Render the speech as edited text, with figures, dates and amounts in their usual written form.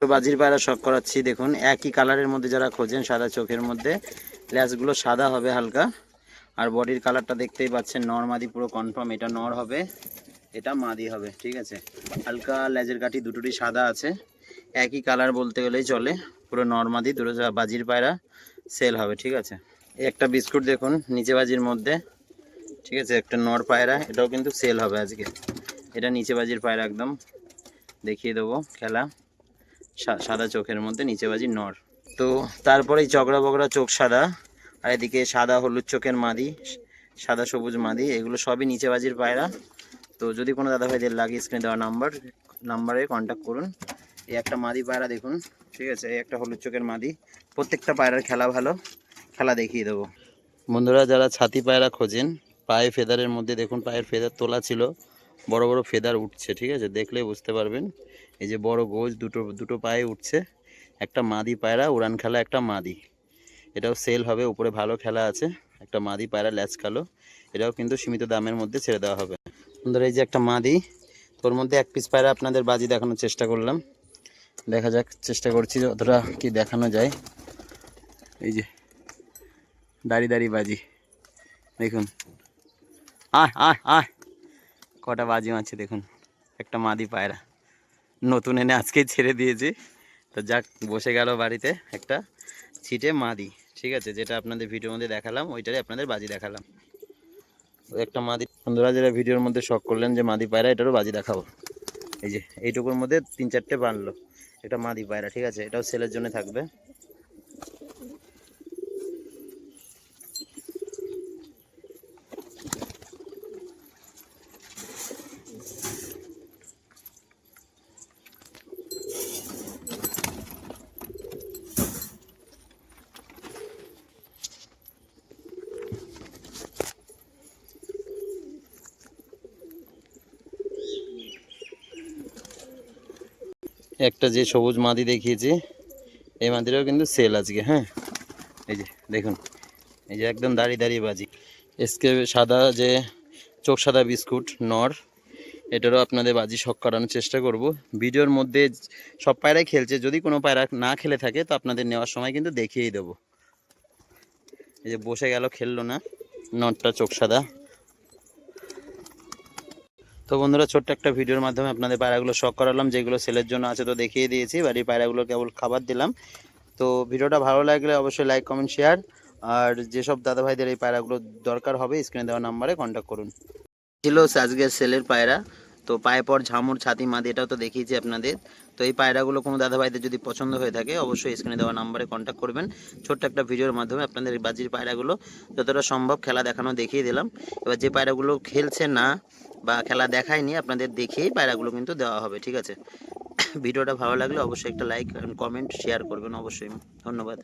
তো বাজির পায়রা শখ করাচ্ছি। দেখুন একই কালারের মধ্যে যারা খোঁজেন, সাদা চোখের মধ্যে, ল্যাজগুলো সাদা হবে হালকা, আর বডির কালারটা দেখতেই পাচ্ছেন নর মাদি পুরো কনফার্ম। এটা নর হবে, এটা মাদি হবে, ঠিক আছে। হালকা লেজের কাঠি দুটোরই সাদা আছে, একই কালার বলতে গেলেই চলে। পুরো নর মাদি দুটো বাজির পায়রা সেল হবে, ঠিক আছে। এই একটা বিস্কুট দেখুন নিচে বাজির মধ্যে, ঠিক আছে, একটা নর পায়রা, এটাও কিন্তু সেল হবে আজকে। এটা নিচে বাজির পায়রা, একদম দেখিয়ে দেবো খেলা, সাদা চোখের মধ্যে নিচে বাজির নর। তো তারপরেই চকরা বকরা চোখ সাদা, আর এদিকে সাদা হলুদ চোখের মাদি, সাদা সবুজ মাদি, এগুলো সবই নিচে বাজির পায়রা। তো যদি কোনো দাদাভাইদের লাগে স্ক্রিনে দেওয়া নাম্বারে কন্ট্যাক্ট করুন। এই একটা মাদি পায়রা দেখুন, ঠিক আছে, এই একটা হলুদ চোখের মাদি। প্রত্যেকটা পায়রার খেলা ভালো, খেলা দেখিয়ে দেবো। বন্ধুরা যারা ছাতি পায়রা খোঁজেন, পায়ে ফেদারের মধ্যে দেখুন, পায়ের ফেদার তোলা ছিল, বড় বড় ফেদার উঠছে, ঠিক আছে, দেখলেই বুঝতে পারবেন। এই যে বড় গোজ দুটো পায়ে উঠছে, একটা মাদি পায়রা, উড়ান খেলা একটা মাদি, এটাও সেল হবে। উপরে ভালো খেলা আছে, একটা মাদি পায়রা ল্যাচ কালো, এটাও কিন্তু সীমিত দামের মধ্যে ছেড়ে দেওয়া হবে। বন্ধুরা এই যে একটা মাদি, তোর মধ্যে এক পিস পায়রা আপনাদের বাজি দেখানোর চেষ্টা করলাম, দেখা যাক, চেষ্টা করছি যতটা কি দেখানো যায়। এই যে দাড়ি বাজি দেখুন, আয় আয় আয়, কটা বাজি মারছে দেখুন। একটা মাদি পায়রা নতুন এনে আজকেই ছেড়ে দিয়েছি, তো যাক বসে গেল বাড়িতে একটা ছিটে মাদি, ঠিক আছে, যেটা আপনাদের ভিডিওর মধ্যে দেখালাম ওইটারে আপনাদের বাজি দেখালাম। একটা মাদি, বন্ধুরা যারা ভিডিওর মধ্যে শখ করলেন যে মাদি পায়রা, এটারও বাজি দেখাবো। এই যে এইটুকুর মধ্যে 3-4টে বানলো, এটা মাদি পায়রা, ঠিক আছে, এটাও সেলের জন্য থাকবে। একটা যে সবুজ মাদি দেখিয়েছি, এই মাদিটাও কিন্তু সেল আজকে। হ্যাঁ এই যে দেখুন, এই যে একদম দাঁড়িয়ে বাজি। এসকে সাদা যে চোখ সাদা বিস্কুট নর, এটারও আপনাদের বাজি শখ করানোর চেষ্টা করব। ভিডিওর মধ্যে সব পায়রাই খেলছে, যদি কোনো পায়রা না খেলে থাকে তো আপনাদের নেওয়ার সময় কিন্তু দেখিয়েই দেবো। এই যে বসে গেল, খেললো না, নরটা চোখ সাদা। তো বন্ধুরা ছোট্ট একটা ভিডিওর মাধ্যমে আপনাদের পায়রাগুলো শখ করালাম, যেগুলো সেলের জন্য আছে তো দেখিয়ে দিয়েছি। বাড়ির পায়রাগুলো কেবল খাবার দিলাম। তো ভিডিওটা ভালো লাগলে অবশ্যই লাইক কমেন্ট শেয়ার, আর যেসব দাদা ভাইদের এই পায়রাগুলো দরকার হবে স্ক্রিনে দেওয়া নাম্বারে কন্ট্যাক্ট করুন। ছিল আজকের সেলের পায়রা। তো পায়ে পর ঝামুর ছাতি মাদি, এটাও তো দেখিয়েছি আপনাদের। তো এই পায়রাগুলো কোনো দাদা ভাইদের যদি পছন্দ হয়ে থাকে অবশ্যই স্ক্রিনে দেওয়া নাম্বারে কন্ট্যাক্ট করবেন। ছোট্ট একটা ভিডিওর মাধ্যমে আপনাদের বাজির পায়রাগুলো যতটা সম্ভব খেলা দেখানো দেখিয়ে দিলাম। এবার যে পায়রাগুলো খেলছে না বা খেলা দেখায়নি আপনাদের দেখিয়েই পায়রাগুলো কিন্তু দেওয়া হবে, ঠিক আছে। ভিডিওটা ভালো লাগলে অবশ্যই একটা লাইক কমেন্ট শেয়ার করবেন অবশ্যই। ধন্যবাদ।